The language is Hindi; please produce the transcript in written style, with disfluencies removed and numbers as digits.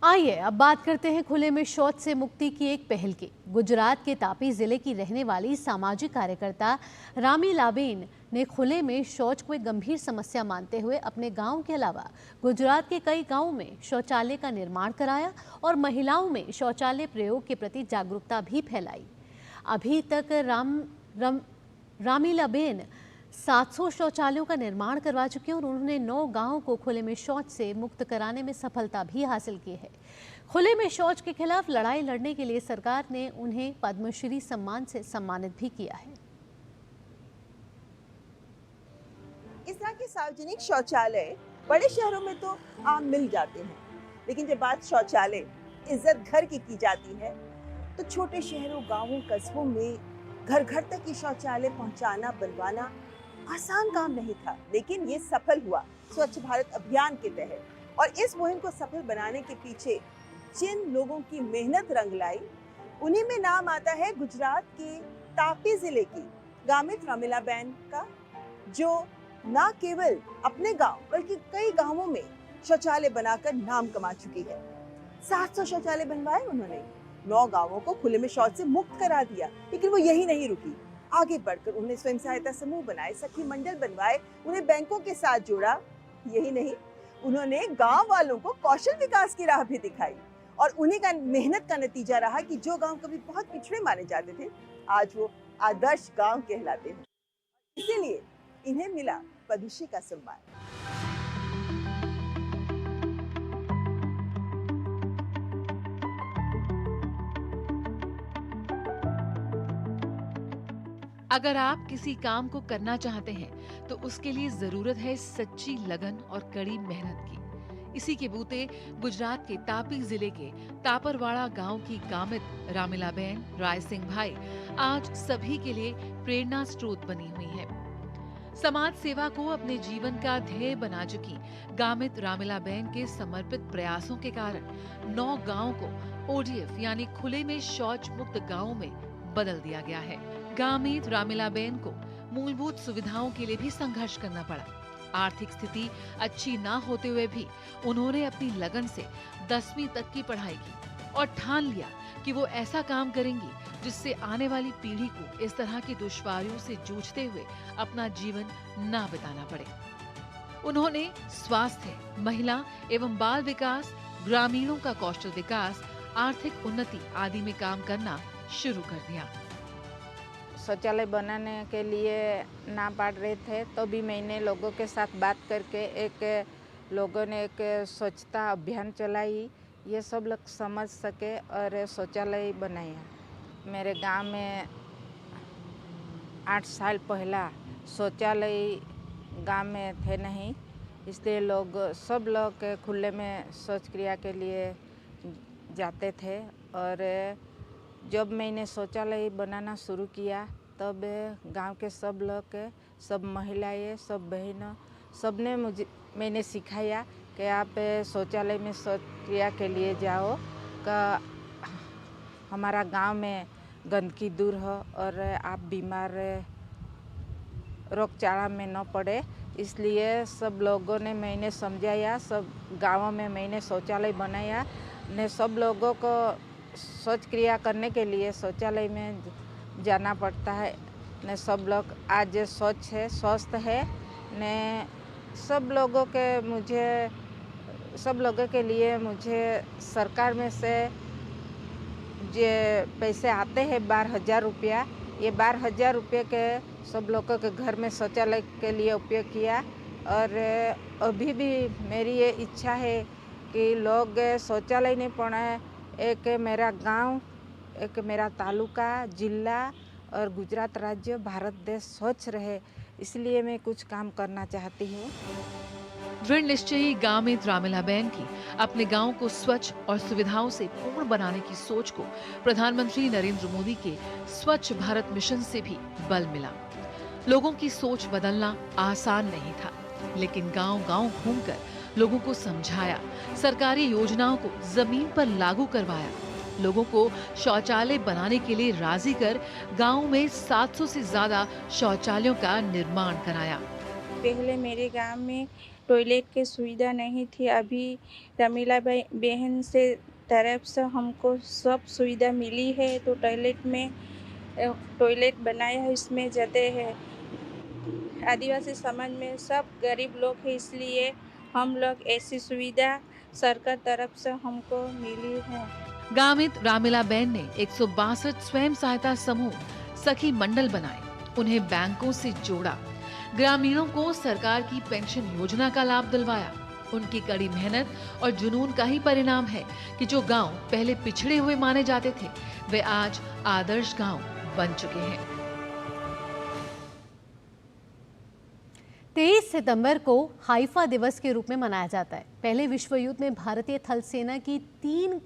आइए अब बात करते हैं खुले में शौच से मुक्ति की एक पहल की। गुजरात के तापी जिले की रहने वाली सामाजिक कार्यकर्ता रामीलाबेन ने खुले में शौच को एक गंभीर समस्या मानते हुए अपने गांव के अलावा गुजरात के कई गांवों में शौचालय का निर्माण कराया और महिलाओं में शौचालय प्रयोग के प्रति जागरूकता भी फैलाई। अभी तक रामीलाबेन 700 शौचालयों का निर्माण करवा चुके हैं और उन्होंने 9 गांवों को खुले में शौच से मुक्त कराने में सफलता भी हासिल की है। खुले में शौच के खिलाफ लड़ाई लड़ने के लिए सरकार ने उन्हें पद्मश्री सम्मान से सम्मानित भी किया है। इस तरह के सार्वजनिक शौचालय बड़े शहरों में तो आम मिल जाते हैं, लेकिन जब बात शौचालय इज्जत घर की जाती है तो छोटे शहरों, गांवों, कस्बों में घर घर तक ये शौचालय पहुंचाना, बनवाना आसान काम नहीं था, लेकिन ये सफल हुआ स्वच्छ भारत अभियान के तहत। और इस मुहिम को सफल बनाने के पीछे जिन लोगों की मेहनत रंग लाई, उन्हीं में नाम आता है गुजरात के तापी जिले की गामित रामीलाबेन का, जो न केवल अपने गांव बल्कि कई गांवों में शौचालय बनाकर नाम कमा चुकी है। 700 शौचालय बनवाए उन्होंने, 9 गांवों को खुले में शौच से मुक्त करा दिया। लेकिन वो यही नहीं रुकी, आगे बढ़कर उन्हें स्वयं सहायता समूह बनाए, सखी मंडल बनवाए, उन्हें बैंकों के साथ जोड़ा। यही नहीं, उन्होंने गांव वालों को कौशल विकास की राह भी दिखाई और उन्हीं का मेहनत का नतीजा रहा कि जो गांव कभी बहुत पिछड़े माने जाते थे, आज वो आदर्श गांव कहलाते हैं। इसीलिए इन्हें मिला पद्मश्री का सम्मान। अगर आप किसी काम को करना चाहते हैं तो उसके लिए जरूरत है सच्ची लगन और कड़ी मेहनत की। इसी के बूते गुजरात के तापी जिले के तापरवाड़ा गांव की गामित रामीलाबेन राय सिंह भाई आज सभी के लिए प्रेरणा स्रोत बनी हुई है। समाज सेवा को अपने जीवन का ध्येय बना चुकी गामित रामीलाबेन के समर्पित प्रयासों के कारण 9 गांवों को ओडीएफ यानी खुले में शौच मुक्त गांवों में बदल दिया गया है। गामित रामीलाबेन को मूलभूत सुविधाओं के लिए भी संघर्ष करना पड़ा। आर्थिक स्थिति अच्छी ना होते हुए भी उन्होंने अपनी लगन से 10वीं तक की पढ़ाई की और ठान लिया कि वो ऐसा काम करेंगी जिससे आने वाली पीढ़ी को इस तरह की दुश्वारियों से जूझते हुए अपना जीवन ना बिताना पड़े। उन्होंने स्वास्थ्य, महिला एवं बाल विकास, ग्रामीणों का कौशल विकास, आर्थिक उन्नति आदि में काम करना शुरू कर दिया। शौचालय बनाने के लिए ना पाड़ रहे थे तो भी मैंने लोगों के साथ बात करके लोगों ने एक स्वच्छता अभियान चलाई, ये सब लोग समझ सके और शौचालय बनाया। मेरे गांव में 8 साल पहला शौचालय गांव में थे नहीं, इसलिए सब लोग खुले में शौच क्रिया के लिए जाते थे। और जब मैंने शौचालय बनाना शुरू किया तब गांव के सब लोग, सब महिलाएं, सब बहनों, सबने मैंने सिखाया कि आप शौचालय में शौच क्रिया के लिए जाओ, का हमारा गांव में गंदगी दूर हो और आप बीमार रोगचाला में न पड़े। इसलिए सब लोगों ने मैंने समझाया, सब गांवों में मैंने शौचालय बनाया ने सब लोगों को शौच क्रिया करने के लिए शौचालय में जाना पड़ता है। ने सब लोग आज स्वच्छ है, स्वस्थ है। ने सब लोगों के लिए मुझे सरकार में से जो पैसे आते हैं 12,000 रुपया, ये 12,000 रुपये के सब लोगों के घर में शौचालय के लिए उपयोग किया। और अभी भी मेरी ये इच्छा है कि लोग शौचालय नहीं बनाए, एक मेरा गांव, एक मेरा तालुका, जिला और गुजरात राज्य, भारत देश स्वच्छ रहे, इसलिए मैं कुछ काम करना चाहती हूँ। दृढ़ निश्चयी गामित रामीलाबेन की अपने गांव को स्वच्छ और सुविधाओं से पूर्ण बनाने की सोच को प्रधानमंत्री नरेंद्र मोदी के स्वच्छ भारत मिशन से भी बल मिला। लोगों की सोच बदलना आसान नहीं था, लेकिन गांव-गांव घूमकर लोगों को समझाया, सरकारी योजनाओं को जमीन पर लागू करवाया, लोगों को शौचालय बनाने के लिए राजी कर गांव में 700 से ज्यादा शौचालयों का निर्माण कराया। पहले मेरे गांव में टॉयलेट की सुविधा नहीं थी। अभी रमीला बहन से तरफ से हमको सब सुविधा मिली है। तो टॉयलेट में टॉयलेट बनाया है, इसमें जाते हैं। आदिवासी समाज में सब गरीब लोग हैं, इसलिए हम लोग ऐसी सुविधा सरकार तरफ से हमको मिली है। गामित रामिलाबेन ने 162 स्वयं सहायता समूह सखी मंडल बनाए, उन्हें बैंकों से जोड़ा, ग्रामीणों को सरकार की पेंशन योजना का लाभ दिलवाया। उनकी कड़ी मेहनत और जुनून का ही परिणाम है कि जो गांव पहले पिछड़े हुए माने जाते थे, वे आज आदर्श गांव बन चुके हैं। 23 सितंबर को हाइफा दिवस के रूप में मनाया जाता है। पहले विश्व युद्ध में भारतीय थल सेना की 3